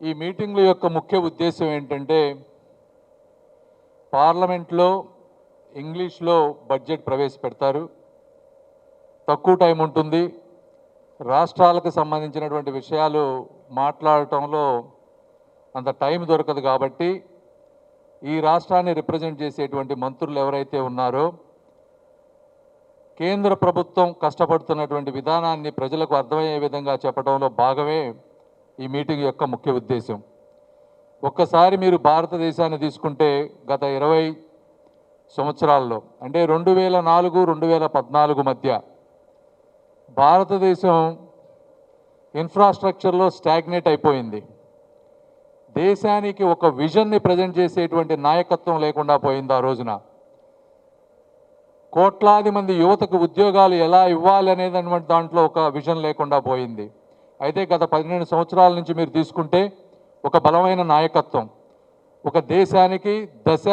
ఈ మీటింగ్ల యొక్క ముఖ్య ఉద్దేశం ఏంటంటే పార్లమెంట్లో ఇంగ్లీష్లో బడ్జెట్ ప్రవేశపెడతారు. తక్కువ టైం ఉంటుంది. రాష్ట్రాలకు సంబంధించినటువంటి విషయాలు మాట్లాడటంలో అంత టైం దొరకదు. కాబట్టి ఈ రాష్ట్రాన్ని రిప్రజెంట్ చేసేటువంటి మంత్రులు ఎవరైతే ఉన్నారో కేంద్ర ప్రభుత్వం కష్టపడుతున్నటువంటి విధానాన్ని ప్రజలకు అర్థమయ్యే విధంగా చెప్పడంలో భాగమే ఈ మీటింగ్ యొక్క ముఖ్య ఉద్దేశం. ఒక్కసారి మీరు భారతదేశాన్ని తీసుకుంటే గత 20 సంవత్సరాల్లో అంటే 2004-2014 మధ్య భారతదేశం ఇన్ఫ్రాస్ట్రక్చర్లో స్టాగ్నేట్ అయిపోయింది. దేశానికి ఒక విజన్ని ప్రజెంట్ చేసేటువంటి నాయకత్వం లేకుండా పోయింది. ఆ రోజున కోట్లాది మంది యువతకు ఉద్యోగాలు ఎలా ఇవ్వాలి అనేది దాంట్లో ఒక విజన్ లేకుండా పోయింది. అయితే గత 12 సంవత్సరాల నుంచి మీరు తీసుకుంటే ఒక బలమైన నాయకత్వం, ఒక దేశానికి దశ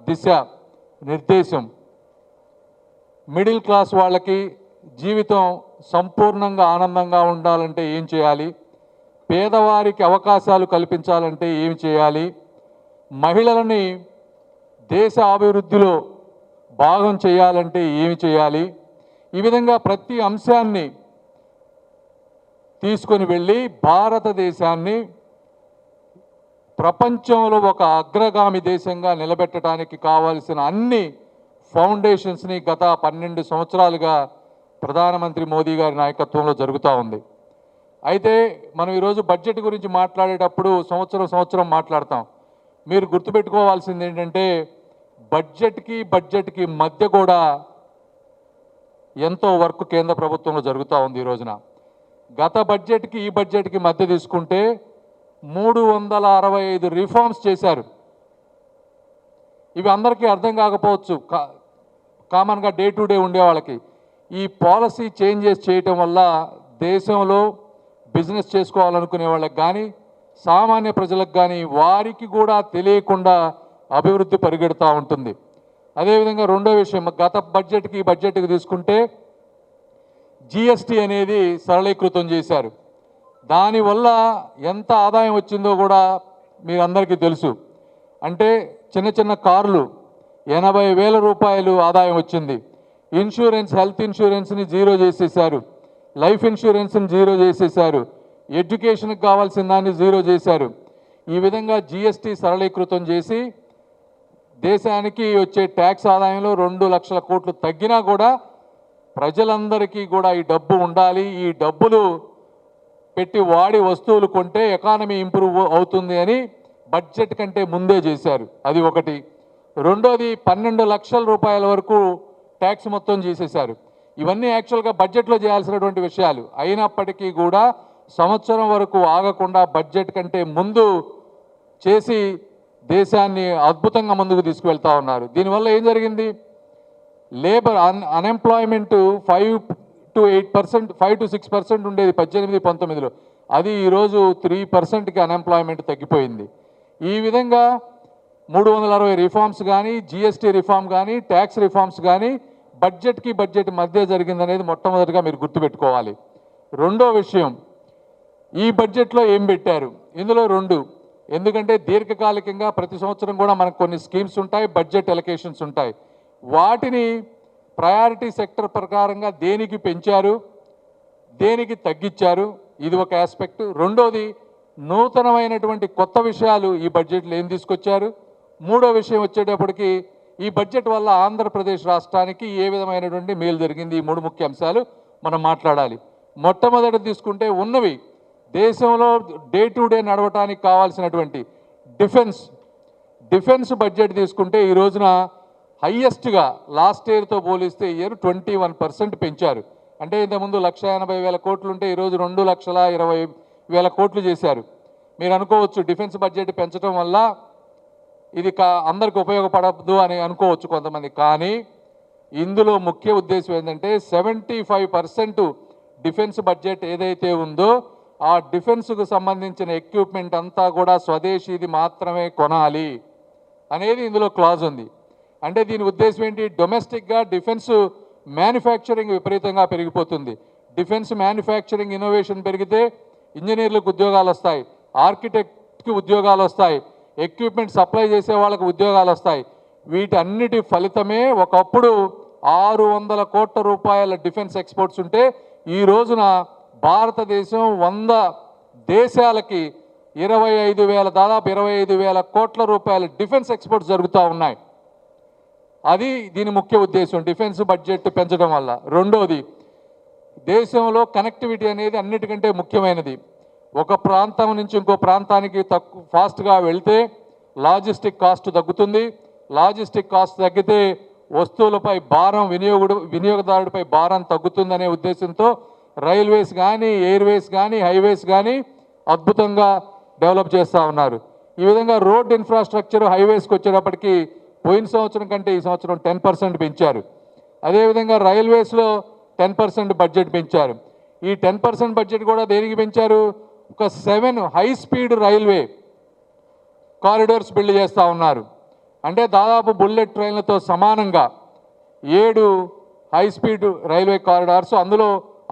దిశ నిర్దేశం, మిడిల్ క్లాస్ వాళ్ళకి జీవితం సంపూర్ణంగా ఆనందంగా ఉండాలంటే ఏం చేయాలి, పేదవారికి అవకాశాలు కల్పించాలంటే ఏం చేయాలి, మహిళలని దేశ అభివృద్ధిలో భాగం చేయాలంటే ఏమి చేయాలి, ఈ విధంగా ప్రతి అంశాన్ని తీసుకొని వెళ్ళి భారతదేశాన్ని ప్రపంచంలో ఒక అగ్రగామి దేశంగా నిలబెట్టడానికి కావాల్సిన అన్ని ఫౌండేషన్స్ని గత 12 సంవత్సరాలుగా ప్రధానమంత్రి మోదీ గారి నాయకత్వంలో జరుగుతూ ఉంది. అయితే మనం ఈరోజు బడ్జెట్ గురించి మాట్లాడేటప్పుడు సంవత్సరం మాట్లాడతాం. మీరు గుర్తుపెట్టుకోవాల్సింది ఏంటంటే బడ్జెట్కి మధ్య కూడా ఎంతో వర్క్ కేంద్ర ప్రభుత్వంలో జరుగుతూ ఉంది. ఈ రోజున గత బడ్జెట్కి ఈ బడ్జెట్కి మధ్య తీసుకుంటే 365 రిఫార్మ్స్ చేశారు. ఇవి అందరికీ అర్థం కాకపోవచ్చు, కామన్గా డే టు డే ఉండే వాళ్ళకి. ఈ పాలసీ చేంజెస్ చేయటం వల్ల దేశంలో బిజినెస్ చేసుకోవాలనుకునే వాళ్ళకి కానీ సామాన్య ప్రజలకు కానీ వారికి కూడా తెలియకుండా అభివృద్ధి పరిగెడుతూ ఉంటుంది. అదేవిధంగా రెండో విషయం, గత బడ్జెట్కి ఈ బడ్జెట్కి తీసుకుంటే జిఎస్టీ అనేది సరళీకృతం చేశారు. దానివల్ల ఎంత ఆదాయం వచ్చిందో కూడా మీ అందరికీ తెలుసు. అంటే చిన్న కార్లు 80,000 రూపాయలు ఆదాయం వచ్చింది. ఇన్సూరెన్స్, హెల్త్ ఇన్సూరెన్స్ని జీరో చేసేశారు, లైఫ్ ఇన్సూరెన్స్ని జీరో చేసేశారు, ఎడ్యుకేషన్కి కావాల్సిన దాన్ని జీరో చేశారు. ఈ విధంగా జిఎస్టీ సరళీకృతం చేసి దేశానికి వచ్చే ట్యాక్స్ ఆదాయంలో 2 లక్షల కోట్లు తగ్గినా కూడా ప్రజలందరికీ కూడా ఈ డబ్బు ఉండాలి, ఈ డబ్బులు పెట్టి వాడి వస్తువులు కొంటే ఎకానమీ ఇంప్రూవ్ అవుతుంది అని బడ్జెట్ కంటే ముందే చేశారు. అది ఒకటి. రెండోది 12 లక్షల రూపాయల వరకు ట్యాక్స్ మొత్తం చేసేశారు. ఇవన్నీ యాక్చువల్గా బడ్జెట్లో చేయాల్సినటువంటి విషయాలు అయినప్పటికీ కూడా సంవత్సరం వరకు ఆగకుండా బడ్జెట్ కంటే ముందు చేసి దేశాన్ని అద్భుతంగా ముందుకు తీసుకువెళ్తా ఉన్నారు. దీనివల్ల ఏం జరిగింది, లేబర్ అన్ఎంప్లాయ్మెంట్ 5-8%, 5-6% ఉండేది 18-19లో, అది ఈరోజు 3%కి అన్ఎంప్లాయ్మెంట్ తగ్గిపోయింది. ఈ విధంగా 360 రిఫార్మ్స్ కానీ, జిఎస్టీ రిఫార్మ్ కానీ, ట్యాక్స్ రిఫార్మ్స్ కానీ బడ్జెట్కి బడ్జెట్ మధ్య జరిగిందనేది మొట్టమొదటిగా మీరు గుర్తుపెట్టుకోవాలి. రెండో విషయం, ఈ బడ్జెట్లో ఏం పెట్టారు, ఇందులో 2. ఎందుకంటే దీర్ఘకాలికంగా ప్రతి సంవత్సరం కూడా మనకు కొన్ని స్కీమ్స్ ఉంటాయి, బడ్జెట్ ఎలకేషన్స్ ఉంటాయి. వాటిని ప్రయారిటీ సెక్టర్ ప్రకారంగా దేనికి పెంచారు, దేనికి తగ్గించారు, ఇది ఒక ఆస్పెక్ట్. రెండోది, నూతనమైనటువంటి కొత్త విషయాలు ఈ బడ్జెట్లో ఏం తీసుకొచ్చారు. మూడో విషయం వచ్చేటప్పటికి ఈ బడ్జెట్ వల్ల ఆంధ్రప్రదేశ్ రాష్ట్రానికి ఏ విధమైనటువంటి మేలు జరిగింది. ఈ 3 ముఖ్య అంశాలు మనం మాట్లాడాలి. మొట్టమొదటి తీసుకుంటే ఉన్నవి దేశంలో డే టు డే నడవటానికి కావాల్సినటువంటి డిఫెన్స్ బడ్జెట్ తీసుకుంటే ఈ రోజున హయ్యెస్ట్గా లాస్ట్ ఇయర్తో పోలిస్తే ఇయర్ 21% పెంచారు. అంటే ఇంతకుముందు 1,80,000 కోట్లు ఉంటే ఈరోజు 2,20,000 కోట్లు చేశారు. మీరు అనుకోవచ్చు డిఫెన్స్ బడ్జెట్ పెంచడం వల్ల ఇది అందరికి ఉపయోగపడదు అని అనుకోవచ్చు కొంతమంది. కానీ ఇందులో ముఖ్య ఉద్దేశం ఏంటంటే 75% డిఫెన్స్ బడ్జెట్ ఏదైతే ఉందో ఆ డిఫెన్స్కు సంబంధించిన ఎక్విప్మెంట్ అంతా కూడా స్వదేశీది మాత్రమే కొనాలి అనేది ఇందులో క్లాజ్ ఉంది. అంటే దీని ఉద్దేశం ఏంటి, డొమెస్టిక్గా డిఫెన్స్ మ్యానుఫ్యాక్చరింగ్ విపరీతంగా పెరిగిపోతుంది. డిఫెన్స్ మ్యానుఫ్యాక్చరింగ్ ఇన్నోవేషన్ పెరిగితే ఇంజనీర్లకు ఉద్యోగాలు వస్తాయి, కి ఉద్యోగాలు వస్తాయి, ఎక్విప్మెంట్ సప్లై చేసే వాళ్ళకి ఉద్యోగాలు వస్తాయి. వీటన్నిటి ఫలితమే ఒకప్పుడు 600 కోట్ల రూపాయల డిఫెన్స్ ఎక్స్పోర్ట్స్ ఉంటే ఈ రోజున భారతదేశం 100 దేశాలకి 25,000 దాదాపు 25,000 కోట్ల రూపాయల డిఫెన్స్ ఎక్స్పోర్ట్స్ జరుగుతూ ఉన్నాయి. అది దీని ముఖ్య ఉద్దేశం, డిఫెన్స్ బడ్జెట్ పెంచడం వల్ల. రెండోది, దేశంలో కనెక్టివిటీ అనేది అన్నిటికంటే ముఖ్యమైనది. ఒక ప్రాంతం నుంచి ఇంకో ప్రాంతానికి ఫాస్ట్గా వెళ్తే లాజిస్టిక్ కాస్ట్ తగ్గుతుంది. లాజిస్టిక్ కాస్ట్ తగ్గితే వస్తువులపై భారం, వినియోగదారుడిపై భారం తగ్గుతుందనే ఉద్దేశంతో రైల్వేస్ కానీ, ఎయిర్వేస్ కానీ, హైవేస్ కానీ అద్భుతంగా డెవలప్ చేస్తూ ఉన్నారు. ఈ విధంగా రోడ్ ఇన్ఫ్రాస్ట్రక్చర్ హైవేస్కి వచ్చేటప్పటికి పోయిన సంవత్సరం కంటే ఈ సంవత్సరం 10% పెంచారు. అదేవిధంగా రైల్వేస్లో 10% బడ్జెట్ పెంచారు. ఈ 10% బడ్జెట్ కూడా దేనికి పెంచారు? ఒక 7 high speed railway corridors build చేస్తూ ఉన్నారు. అంటే దాదాపు బుల్లెట్ ట్రైన్లతో సమానంగా 7 హై స్పీడ్ రైల్వే కారిడార్స్, అందులో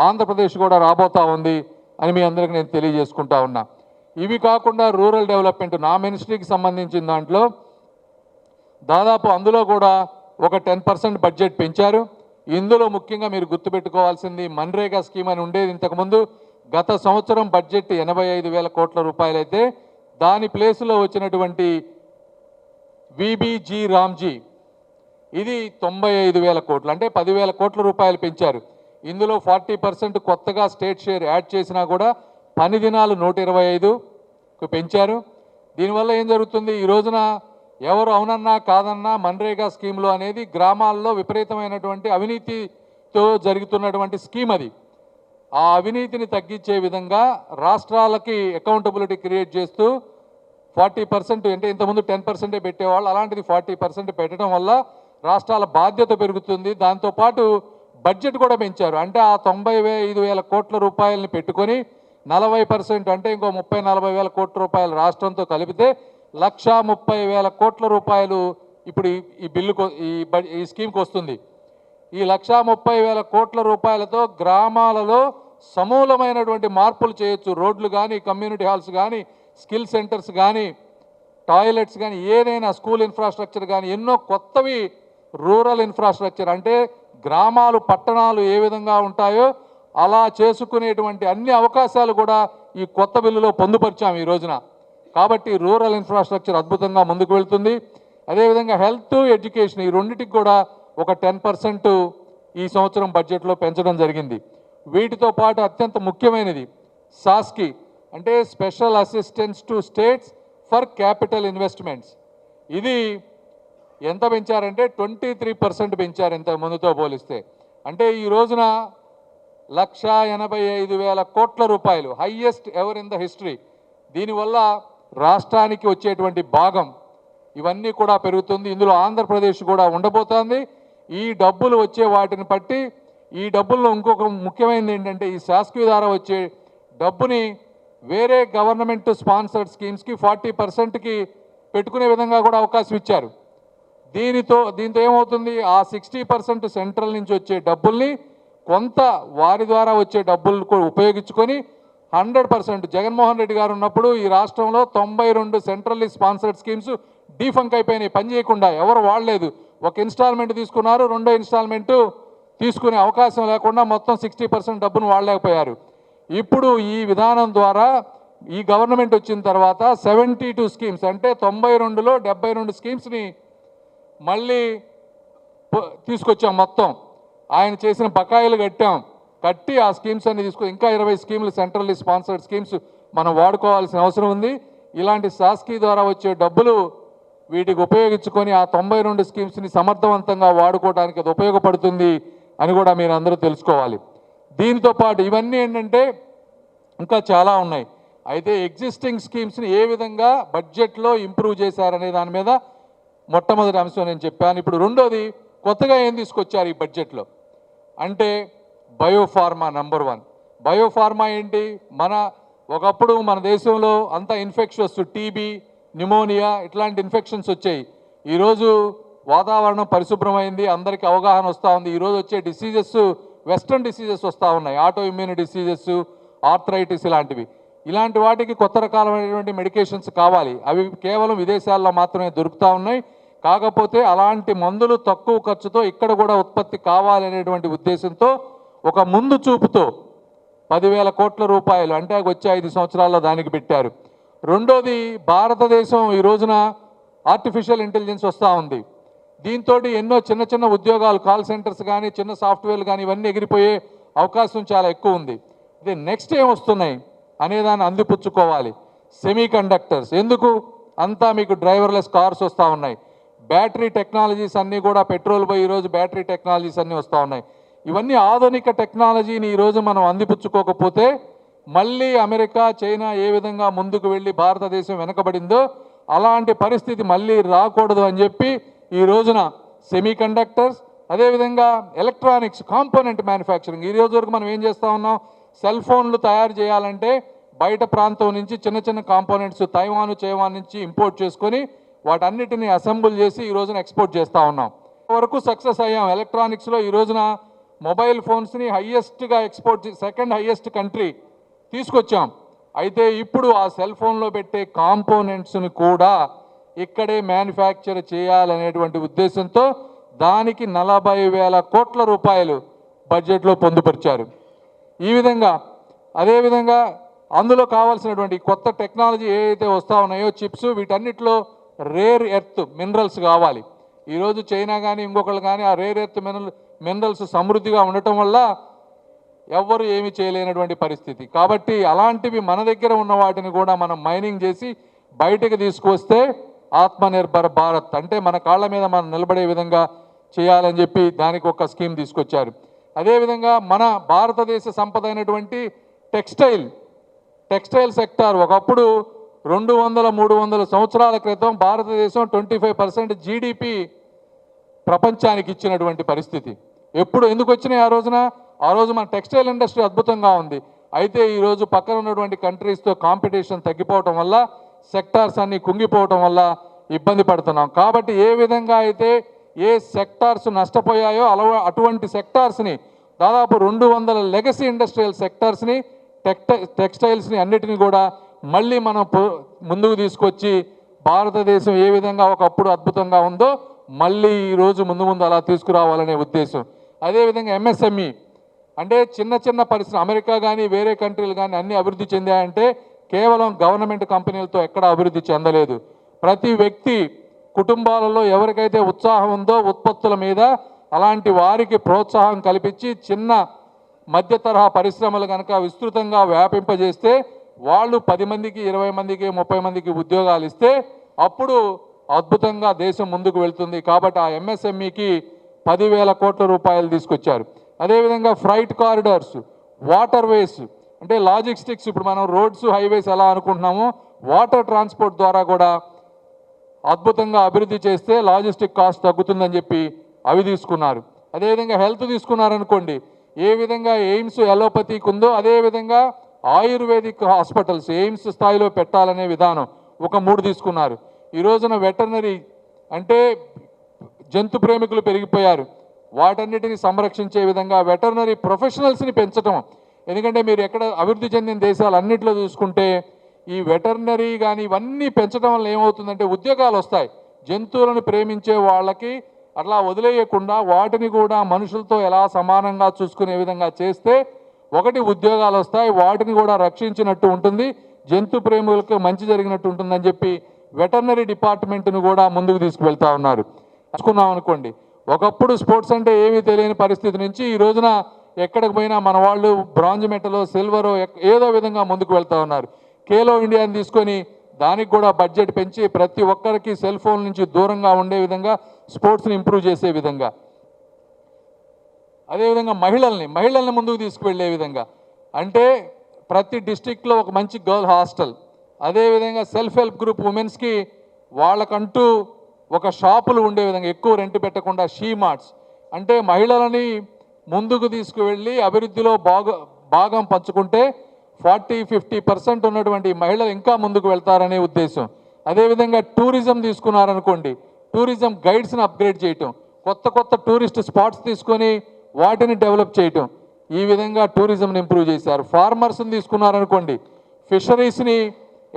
ఆంధ్రప్రదేశ్ కూడా రాబోతూ ఉంది అని మీ అందరికీ నేను తెలియజేసుకుంటా ఉన్నా. ఇవి కాకుండా రూరల్ డెవలప్మెంట్ నా మినిస్ట్రీకి సంబంధించిన దాంట్లో దాదాపు అందులో కూడా ఒక 10% బడ్జెట్ పెంచారు. ఇందులో ముఖ్యంగా మీరు గుర్తుపెట్టుకోవాల్సింది మన్రేగా స్కీమ్ అని ఉండేది ఇంతకుముందు. గత సంవత్సరం బడ్జెట్ 85,000 కోట్ల రూపాయలు అయితే దాని ప్లేసులో వచ్చినటువంటి విబిజీ రామ్జీ ఇది 95,000 కోట్లు, అంటే 10,000 కోట్ల రూపాయలు పెంచారు. ఇందులో 40% కొత్తగా స్టేట్ షేర్ యాడ్ చేసినా కూడా పని దినాలు 125కు పెంచారు. దీనివల్ల ఏం జరుగుతుంది? ఈ రోజున ఎవరు అవునన్నా కాదన్నా మన్రేగా స్కీమ్లో అనేది గ్రామాల్లో విపరీతమైనటువంటి అవినీతితో జరుగుతున్నటువంటి స్కీమ్ అది. ఆ అవినీతిని తగ్గించే విధంగా రాష్ట్రాలకి అకౌంటబిలిటీ క్రియేట్ చేస్తూ 40%, అంటే ఇంతకుముందు 10% పెట్టేవాళ్ళు, అలాంటిది 40% పెట్టడం వల్ల రాష్ట్రాల బాధ్యత పెరుగుతుంది. దాంతోపాటు బడ్జెట్ కూడా పెంచారు. అంటే ఆ 95,000 కోట్ల రూపాయలని పెట్టుకొని 40%, అంటే ఇంకో 30,000-40,000 కోట్ల రూపాయలు రాష్ట్రంతో కలిపితే 130,000 కోట్ల రూపాయలు ఇప్పుడు ఈ బిల్లుకు ఈ స్కీమ్కి వస్తుంది. ఈ 130,000 కోట్ల రూపాయలతో గ్రామాలలో సమూలమైనటువంటి మార్పులు చేయొచ్చు. రోడ్లు కానీ, కమ్యూనిటీ హాల్స్ కానీ, స్కిల్ సెంటర్స్ కానీ, టాయిలెట్స్ కానీ, ఏదైనా స్కూల్ ఇన్ఫ్రాస్ట్రక్చర్ కానీ, ఎన్నో కొత్తవి రూరల్ ఇన్ఫ్రాస్ట్రక్చర్, అంటే గ్రామాలు పట్టణాలు ఏ విధంగా ఉంటాయో అలా చేసుకునేటువంటి అన్ని అవకాశాలు కూడా ఈ కొత్త బిల్లులో పొందుపరిచాము ఈ రోజున. కాబట్టి రూరల్ ఇన్ఫ్రాస్ట్రక్చర్ అద్భుతంగా ముందుకు వెళ్తుంది. అదేవిధంగా హెల్త్, ఎడ్యుకేషన్ ఈ రెండింటికి కూడా ఒక 10% ఈ సంవత్సరం బడ్జెట్లో పెంచడం జరిగింది. వీటితో పాటు అత్యంత ముఖ్యమైనది సాస్కి, అంటే special assistance to states for capital investments. ఇది ఎంత పెంచారంటే 23% పెంచారు ఇంత ముందుతో పోలిస్తే. అంటే ఈ రోజున 185,000 కోట్ల రూపాయలు, highest ever in the history. దీనివల్ల రాష్ట్రానికి వచ్చేటువంటి భాగం ఇవన్నీ కూడా పెరుగుతుంది. ఇందులో ఆంధ్రప్రదేశ్ కూడా ఉండబోతోంది. ఈ డబ్బులు వచ్చే వాటిని బట్టి ఈ డబ్బుల్లో ఇంకొక ముఖ్యమైనది ఏంటంటే ఈ శాసకి ద్వారా వచ్చే డబ్బుని వేరే గవర్నమెంట్ స్పాన్సర్డ్ స్కీమ్స్కి 40%కి పెట్టుకునే విధంగా కూడా అవకాశం ఇచ్చారు. దీంతో ఏమవుతుంది? ఆ 60% సెంట్రల్ నుంచి వచ్చే డబ్బుల్ని కొంత వారి ద్వారా వచ్చే డబ్బులు కూడా ఉపయోగించుకొని 100% జగన్మోహన్ రెడ్డి గారు ఉన్నప్పుడు ఈ రాష్ట్రంలో 92 సెంట్రల్లీ స్పాన్సర్డ్ స్కీమ్స్ డీఫంక్ అయిపోయినాయి, పనిచేయకుండా ఎవరు వాడలేదు. ఒక ఇన్స్టాల్మెంట్ తీసుకున్నారు, రెండో ఇన్స్టాల్మెంట్ తీసుకునే అవకాశం లేకుండా మొత్తం 60% డబ్బును వాడలేకపోయారు. ఇప్పుడు ఈ విధానం ద్వారా ఈ గవర్నమెంట్ వచ్చిన తర్వాత 72 స్కీమ్స్, అంటే 92లో 72 స్కీమ్స్ని మళ్ళీ తీసుకొచ్చాం. మొత్తం ఆయన చేసిన బకాయిలు కట్టి ఆ స్కీమ్స్ అన్ని తీసుకొని ఇంకా 20 స్కీములు సెంట్రల్లీ స్పాన్సర్డ్ స్కీమ్స్ మనం వాడుకోవాల్సిన అవసరం ఉంది. ఇలాంటి శాసకి ద్వారా వచ్చే డబ్బులు వీటికి ఉపయోగించుకొని ఆ 92 స్కీమ్స్ని సమర్థవంతంగా వాడుకోవడానికి అది ఉపయోగపడుతుంది అని కూడా మీరు అందరూ తెలుసుకోవాలి. దీంతో పాటు ఇవన్నీ ఏంటంటే ఇంకా చాలా ఉన్నాయి. అయితే ఎగ్జిస్టింగ్ స్కీమ్స్ని ఏ విధంగా బడ్జెట్లో ఇంప్రూవ్ చేశారనే దాని మీద మొట్టమొదటి అంశం నేను చెప్పాను. ఇప్పుడు రెండోది, కొత్తగా ఏం తీసుకొచ్చారు ఈ బడ్జెట్లో అంటే బయోఫార్మా. నంబర్ 1 బయోఫార్మా ఏంటి? ఒకప్పుడు మన దేశంలో అంతా ఇన్ఫెక్షన్స్, టీబీ, న్యూమోనియా ఇట్లాంటి ఇన్ఫెక్షన్స్ వచ్చాయి. ఈరోజు వాతావరణం పరిశుభ్రమైంది, అందరికీ అవగాహన వస్తూ ఉంది. ఈరోజు వచ్చే డిసీజెస్ వెస్ట్రన్ డిసీజెస్ వస్తూ ఉన్నాయి, ఆటో ఇమ్యూన్ డిసీజెస్, ఆర్థరైటిస్ ఇలాంటివి. ఇలాంటి వాటికి కొత్త రకాలైనటువంటి మెడికేషన్స్ కావాలి. అవి కేవలం విదేశాల్లో మాత్రమే దొరుకుతూ ఉన్నాయి. కాకపోతే అలాంటి మందులు తక్కువ ఖర్చుతో ఇక్కడ కూడా ఉత్పత్తి కావాలనేటువంటి ఉద్దేశంతో ఒక ముందు చూపుతో 10,000 కోట్ల రూపాయలు అంటే వచ్చే 5 సంవత్సరాల్లో దానికి పెట్టారు. రెండోది, భారతదేశం ఈ రోజున ఆర్టిఫిషియల్ ఇంటెలిజెన్స్ వస్తూ ఉంది. దీంతో ఎన్నో చిన్న చిన్న ఉద్యోగాలు, కాల్ సెంటర్స్ కానీ చిన్న సాఫ్ట్వేర్లు కానీ ఇవన్నీ ఎగిరిపోయే అవకాశం చాలా ఎక్కువ ఉంది. ఇది నెక్స్ట్ ఏం వస్తున్నాయి అనేదాన్ని అందిపుచ్చుకోవాలి. సెమీ కండక్టర్స్ ఎందుకు అంతా మీకు డ్రైవర్లెస్ కార్స్ వస్తూ ఉన్నాయి. బ్యాటరీ టెక్నాలజీస్ అన్నీ కూడా పెట్రోల్ పోయి ఈరోజు బ్యాటరీ టెక్నాలజీస్ అన్నీ వస్తూ ఉన్నాయి. ఇవన్నీ ఆధునిక టెక్నాలజీని ఈరోజు మనం అందిపుచ్చుకోకపోతే మళ్ళీ అమెరికా, చైనా ఏ విధంగా ముందుకు వెళ్ళి భారతదేశం వెనకబడిందో అలాంటి పరిస్థితి మళ్ళీ రాకూడదు అని చెప్పి ఈ రోజున సెమీ కండక్టర్స్, అదేవిధంగా ఎలక్ట్రానిక్స్ కాంపోనెంట్ మ్యానుఫ్యాక్చరింగ్. ఈ రోజు వరకు మనం ఏం చేస్తూ ఉన్నాం, సెల్ ఫోన్లు తయారు చేయాలంటే బయట ప్రాంతం నుంచి చిన్న చిన్న కాంపోనెంట్స్ చైవాన్ నుంచి ఇంపోర్ట్ చేసుకొని వాటన్నిటిని అసెంబుల్ చేసి ఈ రోజున ఎక్స్పోర్ట్ చేస్తూ ఉన్నాం. వరకు సక్సెస్ అయ్యాం. ఎలక్ట్రానిక్స్లో ఈ రోజున మొబైల్ ఫోన్స్ని హయ్యెస్ట్గా ఎక్స్పోర్ట్, సెకండ్ హయ్యెస్ట్ కంట్రీ తీసుకొచ్చాం. అయితే ఇప్పుడు ఆ సెల్ ఫోన్లో పెట్టే కాంపోనెంట్స్ని కూడా ఇక్కడే మ్యానుఫ్యాక్చర్ చేయాలనేటువంటి ఉద్దేశంతో దానికి 40,000 కోట్ల రూపాయలు బడ్జెట్లో పొందుపరిచారు. ఈ విధంగా అదేవిధంగా అందులో కావాల్సినటువంటి కొత్త టెక్నాలజీ ఏవైతే వస్తూ ఉన్నాయో చిప్స్, వీటన్నిటిలో రేర్ ఎర్త్ మినరల్స్ కావాలి. ఈరోజు చైనా కానీ ఇంకొకళ్ళు కానీ ఆ రేర్ ఎర్త్ మినరల్స్ సమృద్ధిగా ఉండటం వల్ల ఎవ్వరు ఏమి చేయలేనటువంటి పరిస్థితి. కాబట్టి అలాంటివి మన దగ్గర ఉన్న వాటిని కూడా మనం మైనింగ్ చేసి బయటకు తీసుకొస్తే ఆత్మనిర్భర్ భారత్ అంటే మన కాళ్ళ మీద మనం నిలబడే విధంగా చేయాలని చెప్పి దానికి ఒక స్కీమ్ తీసుకొచ్చారు. అదేవిధంగా మన భారతదేశ సంపద అయినటువంటి టెక్స్టైల్ సెక్టార్ ఒకప్పుడు 200-300 సంవత్సరాల క్రితం భారతదేశం 25% జీడిపి ప్రపంచానికి ఇచ్చినటువంటి పరిస్థితి. ఎందుకు వచ్చినాయి ఆ రోజు మన టెక్స్టైల్ ఇండస్ట్రీ అద్భుతంగా ఉంది. అయితే ఈరోజు పక్కన ఉన్నటువంటి కంట్రీస్తో కాంపిటీషన్ తగ్గిపోవటం వల్ల సెక్టార్స్ అన్నీ కుంగిపోవటం వల్ల ఇబ్బంది పడుతున్నాం. కాబట్టి ఏ విధంగా అయితే ఏ సెక్టార్స్ నష్టపోయాయో అటువంటి సెక్టార్స్ని దాదాపు 200 లెగసీ ఇండస్ట్రియల్ సెక్టార్స్ని టెక్స్టైల్స్ని అన్నిటినీ కూడా మళ్ళీ మనం ముందుకు తీసుకొచ్చి భారతదేశం ఏ విధంగా ఒకప్పుడు అద్భుతంగా ఉందో మళ్ళీ ఈరోజు ముందు అలా తీసుకురావాలనే ఉద్దేశం. అదేవిధంగా ఎంఎస్ఎంఈ అంటే చిన్న పరిశ్రమ, అమెరికా కానీ వేరే కంట్రీలు కానీ అన్నీ అభివృద్ధి చెందాయంటే కేవలం గవర్నమెంట్ కంపెనీలతో ఎక్కడా అభివృద్ధి చెందలేదు. ప్రతి వ్యక్తి కుటుంబాలలో ఎవరికైతే ఉత్సాహం ఉందో ఉత్పత్తుల మీద అలాంటి వారికి ప్రోత్సాహం కల్పించి చిన్న మధ్య తరహా పరిశ్రమలు కనుక విస్తృతంగా వ్యాపింపజేస్తే వాళ్ళు 10 మందికి 20 మందికి 30 మందికి ఉద్యోగాలు ఇస్తే అప్పుడు అద్భుతంగా దేశం ముందుకు వెళ్తుంది. కాబట్టి ఆ ఎంఎస్ఎంఈకి 10,000 కోట్ల రూపాయలు తీసుకొచ్చారు. అదేవిధంగా ఫ్రైట్ కారిడార్స్, వాటర్ వేస్ అంటే లాజిస్టిక్స్, ఇప్పుడు మనం రోడ్స్ హైవేస్ ఎలా అనుకుంటున్నామో వాటర్ ట్రాన్స్పోర్ట్ ద్వారా కూడా అద్భుతంగా అభివృద్ధి చేస్తే లాజిస్టిక్ కాస్ట్ తగ్గుతుందని చెప్పి అవి తీసుకున్నారు. అదేవిధంగా హెల్త్ తీసుకున్నారనుకోండి, ఏ విధంగా ఎయిమ్స్ ఎలోపతికి ఉందో అదేవిధంగా ఆయుర్వేదిక్ హాస్పిటల్స్ ఎయిమ్స్ స్థాయిలో పెట్టాలనే విధానం ఒక 3 తీసుకున్నారు. ఈ రోజున వెటర్నరీ అంటే జంతు ప్రేమికులు పెరిగిపోయారు, వాటన్నిటిని సంరక్షించే విధంగా వెటర్నరీ ప్రొఫెషనల్స్ని పెంచడం. ఎందుకంటే మీరు ఎక్కడ అభివృద్ధి చెందిన దేశాలు అన్నింటిలో చూసుకుంటే ఈ వెటర్నరీ కానీ ఇవన్నీ పెంచడం వల్ల ఏమవుతుందంటే ఉద్యోగాలు వస్తాయి. జంతువులను ప్రేమించే వాళ్ళకి అట్లా వదిలేయకుండా వాటిని కూడా మనుషులతో ఎలా సమానంగా చూసుకునే విధంగా చేస్తే ఒకటి ఉద్యోగాలు వస్తాయి, వాటిని కూడా రక్షించినట్టు ఉంటుంది, జంతు ప్రేమికులకు మంచి జరిగినట్టు ఉంటుందని చెప్పి వెటర్నరీ డిపార్ట్మెంట్ను కూడా ముందుకు తీసుకువెళ్తా ఉన్నారు. చూసుకున్నాం అనుకోండి, ఒకప్పుడు స్పోర్ట్స్ అంటే ఏమీ తెలియని పరిస్థితి నుంచి ఈ రోజున ఎక్కడికి పోయినా మన వాళ్ళు బ్రాంజ్ మెటలో సిల్వరో ఏదో విధంగా ముందుకు వెళ్తూ ఉన్నారు. ఖేలో ఇండియాని తీసుకొని దానికి కూడా బడ్జెట్ పెంచి ప్రతి ఒక్కరికి సెల్ ఫోన్ నుంచి దూరంగా ఉండే విధంగా స్పోర్ట్స్ని ఇంప్రూవ్ చేసే విధంగా, అదేవిధంగా మహిళల్ని ముందుకు తీసుకువెళ్ళే విధంగా అంటే ప్రతి డిస్టిక్లో ఒక మంచి గర్ల్ హాస్టల్, అదేవిధంగా సెల్ఫ్ హెల్ప్ గ్రూప్ ఉమెన్స్కి వాళ్ళకంటూ ఒక షాపులు ఉండే విధంగా ఎక్కువ రెంట్ పెట్టకుండా షీ మార్ట్స్ అంటే మహిళలని ముందుకు తీసుకువెళ్ళి అభివృద్ధిలో భాగం పంచుకుంటే 40-50% ఉన్నటువంటి మహిళలు ఇంకా ముందుకు వెళ్తారనే ఉద్దేశం. అదేవిధంగా టూరిజం తీసుకున్నారనుకోండి, టూరిజం గైడ్స్ని అప్గ్రేడ్ చేయటం, కొత్త టూరిస్ట్ స్పాట్స్ తీసుకొని వాటిని డెవలప్ చేయటం, ఈ విధంగా టూరిజంని ఇంప్రూవ్ చేశారు. ఫార్మర్స్ని తీసుకున్నారనుకోండి, ఫిషరీస్ని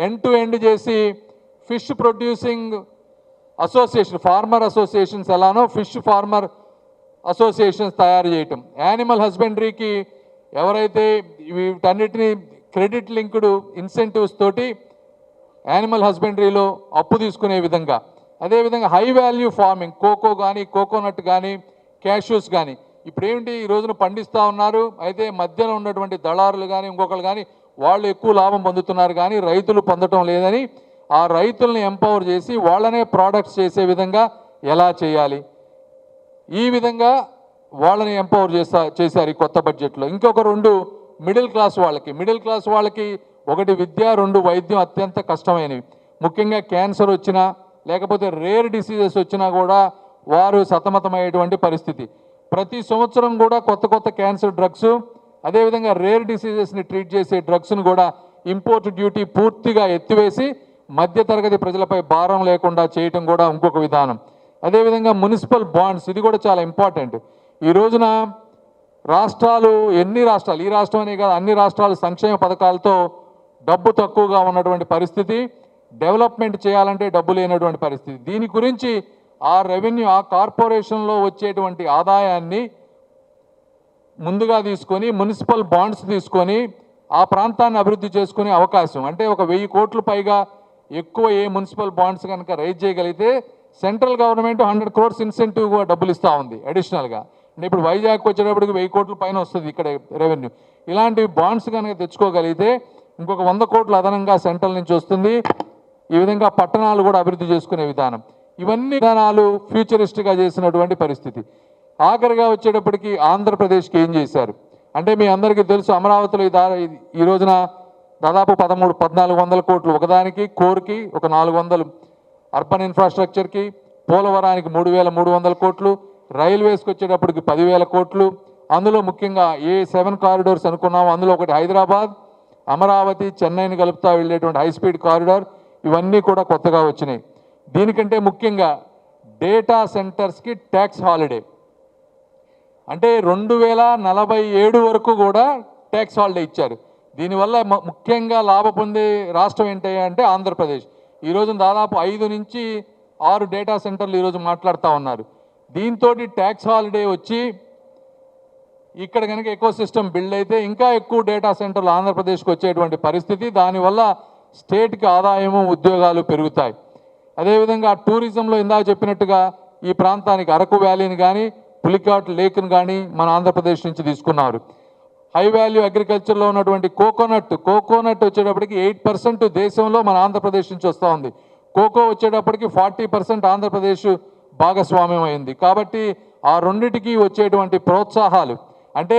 ఎండ్ టు ఎండ్ చేసి fish producing association, farmer associations ఎలానో ఫిష్ ఫార్మర్ అసోసియేషన్స్ తయారు చేయటం, యానిమల్ హస్బెండరీకి ఎవరైతే వీటన్నిటిని క్రెడిట్ లింక్డ్ ఇన్సెంటివ్స్ తోటి యానిమల్ హస్బెండరీలో అప్పు తీసుకునే విధంగా, అదేవిధంగా హై వాల్యూ ఫార్మింగ్, కోకో కానీ కోకోనట్ కానీ క్యాష్యూస్ కానీ ఇప్పుడు ఏమిటి ఈ రోజున పండిస్తూ ఉన్నారు. అయితే మధ్యలో ఉన్నటువంటి దళారులు కానీ ఇంకొకరు కానీ వాళ్ళు ఎక్కువ లాభం పొందుతున్నారు కానీ రైతులు పొందటం లేదని ఆ రైతుల్ని ఎంపవర్ చేసి వాళ్ళనే ప్రోడక్ట్స్ చేసే విధంగా ఎలా చేయాలి, ఈ విధంగా వాళ్ళని ఎంపవర్ చేశారు ఈ కొత్త బడ్జెట్లో. ఇంకొక 2 మిడిల్ క్లాస్ వాళ్ళకి ఒకటి విద్య, 2 వైద్యం అత్యంత కష్టమైనవి. ముఖ్యంగా క్యాన్సర్ వచ్చినా లేకపోతే రేర్ డిసీజెస్ వచ్చినా కూడా వారు సతమతమయ్యేటువంటి పరిస్థితి. ప్రతి సంవత్సరం కూడా కొత్త క్యాన్సర్ డ్రగ్స్, అదేవిధంగా రేర్ డిసీజెస్ని ట్రీట్ చేసే డ్రగ్స్ను కూడా ఇంపోర్ట్ డ్యూటీ పూర్తిగా ఎత్తివేసి మధ్యతరగతి ప్రజలపై భారం లేకుండా చేయటం కూడా ఇంకొక విధానం. అదేవిధంగా మున్సిపల్ బాండ్స్, ఇది కూడా చాలా ఇంపార్టెంట్. ఈ రోజున రాష్ట్రాలు, ఈ రాష్ట్రం అనే కాదు అన్ని రాష్ట్రాలు సంక్షేమ పథకాలతో డబ్బు తక్కువగా ఉన్నటువంటి పరిస్థితి, డెవలప్మెంట్ చేయాలంటే డబ్బు లేనటువంటి పరిస్థితి. దీని గురించి ఆ రెవెన్యూ, ఆ కార్పొరేషన్లో వచ్చేటువంటి ఆదాయాన్ని ముందుగా తీసుకొని మున్సిపల్ బాండ్స్ తీసుకొని ఆ ప్రాంతాన్ని అభివృద్ధి చేసుకునే అవకాశం, అంటే ఒక 1000 కోట్ల పైగా ఎక్కువ ఏ మున్సిపల్ బాండ్స్ కనుక రైజ్ చేయగలిగితే సెంట్రల్ గవర్నమెంట్ 100 crores ఇన్సెంటివ్గా డబ్బులు ఇస్తూ ఉంది అడిషనల్గా. అంటే ఇప్పుడు వైజాగ్ వచ్చేటప్పటికి 1000 కోట్ల పైన వస్తుంది ఇక్కడ రెవెన్యూ. ఇలాంటి బాండ్స్ కనుక తెచ్చుకోగలిగితే ఇంకొక 100 కోట్లు అదనంగా సెంట్రల్ నుంచి వస్తుంది. ఈ విధంగా పట్టణాలు కూడా అభివృద్ధి చేసుకునే విధానం, ఇవన్నీ విధానాలు ఫ్యూచరిస్ట్గా చేసినటువంటి పరిస్థితి. ఆఖరిగా వచ్చేటప్పటికి ఆంధ్రప్రదేశ్కి ఏం చేశారు అంటే మీ అందరికీ తెలుసు, అమరావతిలో ఈ రోజున దాదాపు 1400 కోట్లు ఒకదానికి, కోర్కి ఒక 400, అర్బన్ ఇన్ఫ్రాస్ట్రక్చర్కి, పోలవరానికి 3300 కోట్లు, రైల్వేస్కి వచ్చేటప్పటికి 10,000 కోట్లు. అందులో ముఖ్యంగా A7 కారిడోర్స్ అనుకున్నాము, అందులో ఒకటి హైదరాబాద్, అమరావతి, చెన్నైని కలుపుతా వెళ్ళేటువంటి హై స్పీడ్ కారిడార్, ఇవన్నీ కూడా కొత్తగా వచ్చినాయి. దీనికంటే ముఖ్యంగా డేటా సెంటర్స్కి ట్యాక్స్ హాలిడే, అంటే 2047 వరకు కూడా ట్యాక్స్ హాలిడే ఇచ్చారు. దీనివల్ల ముఖ్యంగా లాభ పొందే రాష్ట్రం ఏంటి అంటే ఆంధ్రప్రదేశ్. ఈరోజు దాదాపు 5 నుంచి 6 డేటా సెంటర్లు ఈరోజు మాట్లాడుతూ ఉన్నారు. దీంతో ట్యాక్స్ హాలిడే వచ్చి ఇక్కడ కనుక ఎకో సిస్టమ్ బిల్డ్ అయితే ఇంకా ఎక్కువ డేటా సెంటర్లు ఆంధ్రప్రదేశ్కి వచ్చేటువంటి పరిస్థితి. దానివల్ల స్టేట్కి ఆదాయము, ఉద్యోగాలు పెరుగుతాయి. అదేవిధంగా టూరిజంలో ఇందాక చెప్పినట్టుగా ఈ ప్రాంతానికి అరకు వ్యాలీని కానీ పులికాట్ లేక్ను కానీ మన ఆంధ్రప్రదేశ్ నుంచి తీసుకున్నారు. హై వాల్యూ అగ్రికల్చర్లో ఉన్నటువంటి కోకోనట్ వచ్చేటప్పటికి 8% దేశంలో మన ఆంధ్రప్రదేశ్ నుంచి వస్తూ ఉంది. కోకో వచ్చేటప్పటికి 40% ఆంధ్రప్రదేశ్ భాగస్వామ్యం అయింది. కాబట్టి ఆ రెండింటికి వచ్చేటువంటి ప్రోత్సాహాలు, అంటే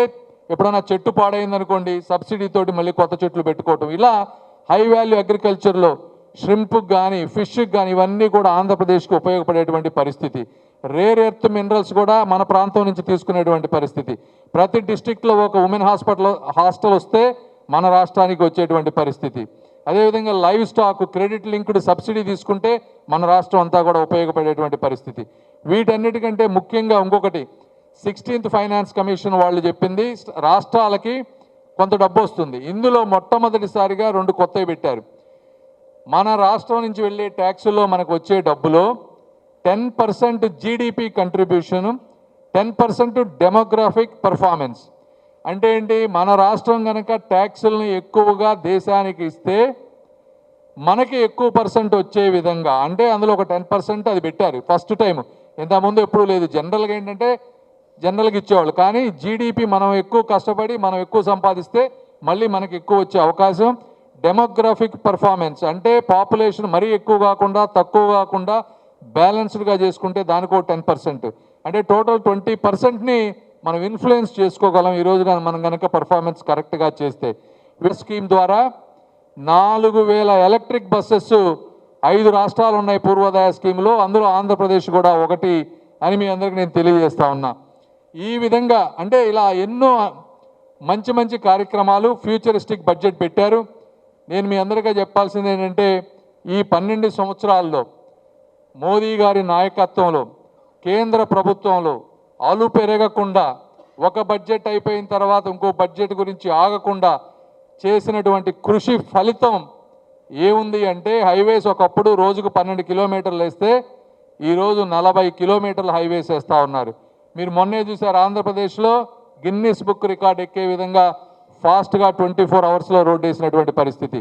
ఎప్పుడైనా చెట్టు పాడైందనుకోండి సబ్సిడీతోటి మళ్ళీ కొత్త చెట్లు పెట్టుకోవటం, ఇలా హై వాల్యూ అగ్రికల్చర్లో ష్రింప్కి కానీ ఫిష్కి కానీ ఇవన్నీ కూడా ఆంధ్రప్రదేశ్కి ఉపయోగపడేటువంటి పరిస్థితి. రేర్ ఎర్త్ మినరల్స్ కూడా మన ప్రాంతం నుంచి తీసుకునేటువంటి పరిస్థితి. ప్రతి డిస్టిక్లో ఒక ఉమెన్ హాస్టల్ వస్తే మన రాష్ట్రానికి వచ్చేటువంటి పరిస్థితి. అదేవిధంగా live stock credit linked subsidy తీసుకుంటే మన రాష్ట్రం అంతా కూడా ఉపయోగపడేటువంటి పరిస్థితి. వీటన్నిటికంటే ముఖ్యంగా ఇంకొకటి 16th ఫైనాన్స్ కమిషన్ వాళ్ళు చెప్పింది, రాష్ట్రాలకి కొంత డబ్బు వస్తుంది. ఇందులో మొట్టమొదటిసారిగా 2 కొత్తవి పెట్టారు. మన రాష్ట్రం నుంచి వెళ్ళే ట్యాక్సుల్లో మనకు వచ్చే డబ్బులో 10% జీడిపి కంట్రిబ్యూషను, 10% డెమోగ్రాఫిక్ పర్ఫార్మెన్స్. అంటే ఏంటి, మన రాష్ట్రం కనుక ట్యాక్సులను ఎక్కువగా దేశానికి ఇస్తే మనకి ఎక్కువ పర్సెంట్ వచ్చే విధంగా, అంటే అందులో ఒక 10% అది పెట్టారు ఫస్ట్ టైం. ఇంతకుముందు ఎప్పుడూ లేదు. జనరల్గా ఏంటంటే జనరల్గా ఇచ్చేవాళ్ళు, కానీ జీడిపి మనం ఎక్కువ కష్టపడి మనం ఎక్కువ సంపాదిస్తే మళ్ళీ మనకి ఎక్కువ వచ్చే అవకాశం. డెమోగ్రాఫిక్ పర్ఫార్మెన్స్ అంటే పాపులేషన్ మరీ ఎక్కువ కాకుండా తక్కువ కాకుండా బ్యాలెన్స్డ్గా చేసుకుంటే దానికి ఒక 10%, అంటే టోటల్ 20%ని మనం ఇన్ఫ్లుయెన్స్ చేసుకోగలం ఈరోజు మనం కనుక పర్ఫార్మెన్స్ కరెక్ట్గా చేస్తే. స్కీమ్ ద్వారా 4000 ఎలక్ట్రిక్ బస్సెస్ 5 రాష్ట్రాలు ఉన్నాయి పూర్వోదయ స్కీమ్లో, అందులో ఆంధ్రప్రదేశ్ కూడా ఒకటి అని మీ అందరికీ నేను తెలియజేస్తా ఉన్నా. ఈ విధంగా అంటే ఇలా ఎన్నో మంచి కార్యక్రమాలు, ఫ్యూచరిస్టిక్ బడ్జెట్ పెట్టారు. నేను మీ అందరికీ చెప్పాల్సింది ఏంటంటే ఈ 12 సంవత్సరాల్లో మోదీ గారి నాయకత్వంలో కేంద్ర ప్రభుత్వంలో అలు పెరగకుండా, ఒక బడ్జెట్ అయిపోయిన తర్వాత ఇంకో బడ్జెట్ గురించి ఆగకుండా చేసినటువంటి కృషి ఫలితం ఏముంది అంటే హైవేస్ ఒకప్పుడు రోజుకు 12 కిలోమీటర్లు వేస్తే ఈరోజు 40 కిలోమీటర్ల హైవేస్ వేస్తూ ఉన్నారు. మీరు మొన్నే చూసారు ఆంధ్రప్రదేశ్లో గిన్నిస్ బుక్ రికార్డ్ ఎక్కే విధంగా ఫాస్ట్గా 24 అవర్స్లో రోడ్డు వేసినటువంటి పరిస్థితి.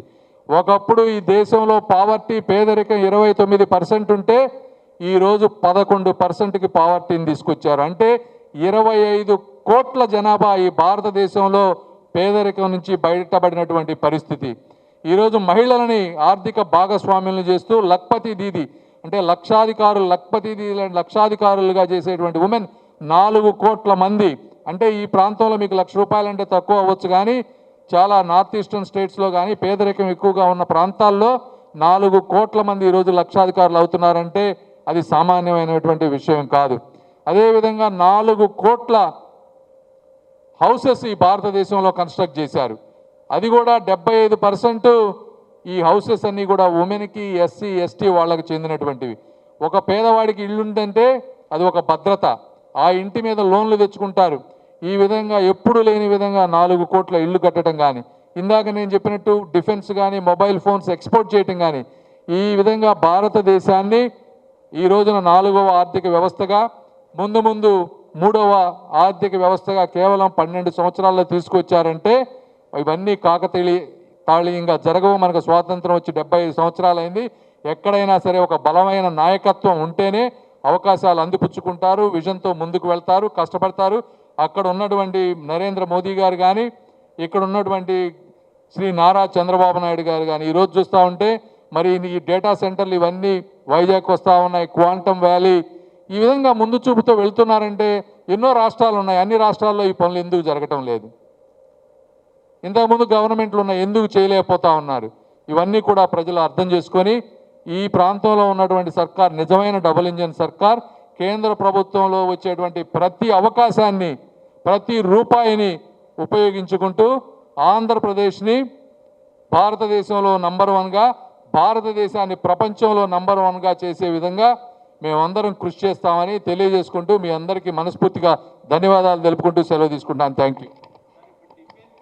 ఒకప్పుడు ఈ దేశంలో పావర్టీ పేదరికం 29% ఉంటే ఈరోజు 11%కి పావర్టీని తీసుకొచ్చారు. అంటే 25 కోట్ల జనాభా ఈ భారతదేశంలో పేదరికం నుంచి బయటపడినటువంటి పరిస్థితి. ఈరోజు మహిళలని ఆర్థిక భాగస్వామ్యాలను చేస్తూ లక్పతి దీది అంటే లక్షాధికారులుగా చేసేటువంటి ఉమెన్ 4 కోట్ల మంది. అంటే ఈ ప్రాంతంలో మీకు ₹1,00,000 అంటే తక్కువ అవ్వచ్చు, కానీ చాలా నార్త్ ఈస్టర్న్ స్టేట్స్లో కానీ పేదరికం ఎక్కువగా ఉన్న ప్రాంతాల్లో 4 కోట్ల మంది ఈరోజు లక్షాధికారులు అవుతున్నారంటే అది సామాన్యమైనటువంటి విషయం కాదు. అదేవిధంగా 4 కోట్ల హౌసెస్ ఈ భారతదేశంలో కన్స్ట్రక్ట్ చేశారు. అది కూడా 75% ఈ హౌసెస్ అన్నీ కూడా ఉమెన్కి, ఎస్సీ, ఎస్టీ వాళ్ళకి చెందినటువంటివి. ఒక పేదవాడికి ఇల్లు ఉందంటే అది ఒక భద్రత. ఆ ఇంటి మీద లోన్లు తెచ్చుకుంటారు. ఈ విధంగా ఎప్పుడు లేని విధంగా 4 కోట్ల ఇల్లు కట్టడం కానీ, ఇందాక నేను చెప్పినట్టు డిఫెన్స్ కానీ, మొబైల్ ఫోన్స్ ఎక్స్పోర్ట్ చేయటం కానీ, ఈ విధంగా భారతదేశాన్ని ఈ రోజున 4వ ఆర్థిక వ్యవస్థగా, ముందు 3వ ఆర్థిక వ్యవస్థగా కేవలం 12 సంవత్సరాల్లో తీసుకొచ్చారంటే ఇవన్నీ తాళీయంగా జరగవు. మనకు స్వాతంత్రం వచ్చి 75 సంవత్సరాలైంది. ఎక్కడైనా సరే ఒక బలమైన నాయకత్వం ఉంటేనే అవకాశాలు అందిపుచ్చుకుంటారు, విజన్తో ముందుకు వెళ్తారు, కష్టపడతారు. అక్కడ ఉన్నటువంటి నరేంద్ర మోదీ గారు కానీ, ఇక్కడ ఉన్నటువంటి శ్రీ నారా చంద్రబాబు నాయుడు గారు కానీ ఈరోజు చూస్తూ ఉంటే మరి ఈ డేటా సెంటర్లు ఇవన్నీ వైజాగ్ వస్తూ ఉన్నాయి, క్వాంటమ్ వ్యాలీ, ఈ విధంగా ముందు చూపుతో వెళ్తున్నారంటే ఎన్నో రాష్ట్రాలు ఉన్నాయి. అన్ని రాష్ట్రాల్లో ఈ పనులు ఎందుకు జరగటం లేదు? ఇంతకుముందు గవర్నమెంట్లు ఉన్నాయి, ఎందుకు చేయలేకపోతా ఉన్నారు? ఇవన్నీ కూడా ప్రజలు అర్థం చేసుకొని ఈ ప్రాంతంలో ఉన్నటువంటి సర్కార్ నిజమైన డబుల్ ఇంజిన్ సర్కార్. కేంద్ర ప్రభుత్వంలో వచ్చేటువంటి ప్రతి అవకాశాన్ని, ప్రతి రూపాయిని ఉపయోగించుకుంటూ ఆంధ్రప్రదేశ్ని భారతదేశంలో నంబర్ 1గా, భారతదేశాన్ని ప్రపంచంలో నంబర్ 1గా చేసే విధంగా మేమందరం కృషి చేస్తామని తెలియజేసుకుంటూ మీ అందరికీ మనస్ఫూర్తిగా ధన్యవాదాలు తెలుపుకుంటూ సెలవు తీసుకుంటాను. Thank you.